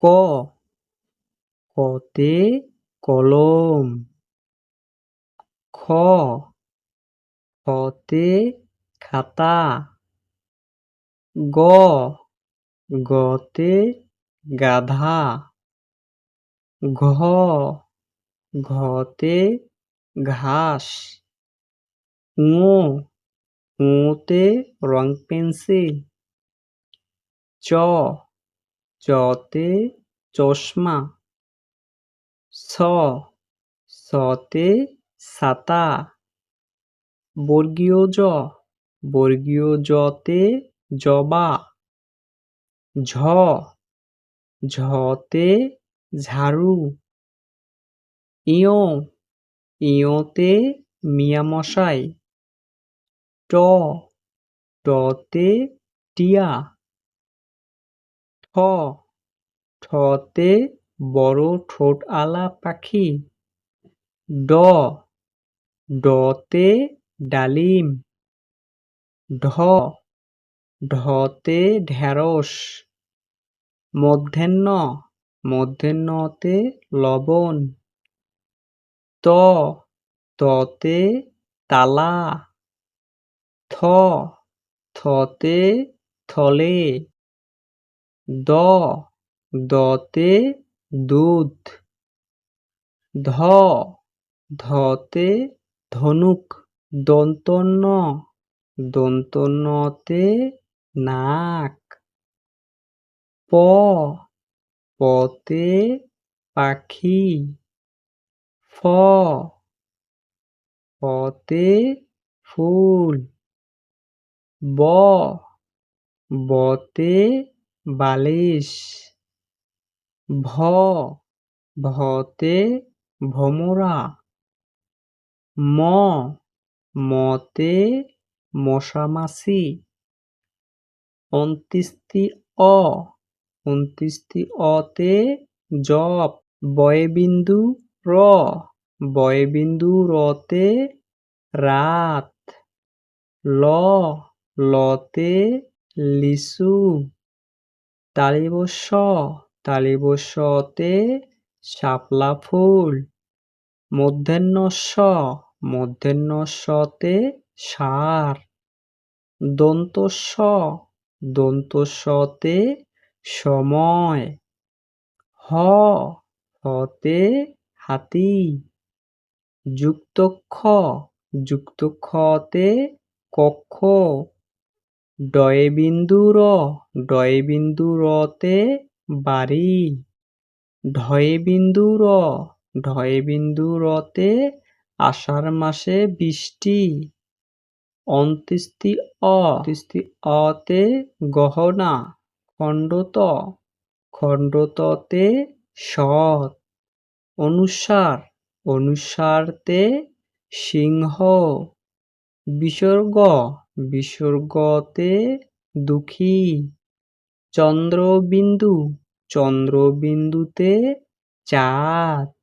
ক, কতে কলম। খ, খতে খাতা। গ, গতে গাধা। ঘ, ঘতে ঘাস। ঙ, ঙতে রং পেন্সিল। চ, চতে চশমা। ছ, ছতে ছাতা। বর্গীয় জ, বর্গীয় জতে জবা। ঝ, ঝতে ঝাড়ু। ইয়, ইয়তে মিয়ামশাই। ট, টতে টিয়া। ঠ, ঠতে বড় ঠোঁটওয়ালা পাখি। ড, ডতে ডালিম। ঢ, ঢতে ঢেঁড়স। মধ্যাহ্ন, মধ্যাহ্নতে লবণ। ত, ততে তালা। থ, থতে থলে। দ, দতে দুধ। ধ, ধতে ধনুক। দন্ত ন, দন্ত নতে নাক। প, পতে পাখি। ফ, ফতে ফুল। ব, বতে বালিশ। ভ, ভতে ভমরা। ম, মতে মশামাছি। অন্ত্যেষ্টি অ, অন্ত্যেষ্টি অতে জপ। বয়বিন্দু র, বয়বিন্দু রতে রাত। ল, লতে লিচু। তালিবস্য, তালিবস্যতে শাপলা ফুল। মূর্ধন্য ষ, মূর্ধন্যতে ষাঁড়। দন্ত স, দন্তস্বতে সময়। হ, হতে হাতি। যুক্ত খ, যুক্ত খতে কক্ষ। ডয়বিন্দু র, ডয়বিন্দু রতে বাড়ি। ঢয়বিন্দু র, ঢয়বিন্দু রতে আষাঢ় মাসে বৃষ্টি। অন্ত্যেষ্টি অ, অন্ত্যেষ্টি অতে গহনা। খণ্ডত, খণ্ডততে সৎ। অনুস্বার, অনুস্বারতে সিংহ। বিসর্গ, বিসর্গতে দুঃখী। চন্দ্রবিন্দু, চন্দ্রবিন্দুতে চাঁদ।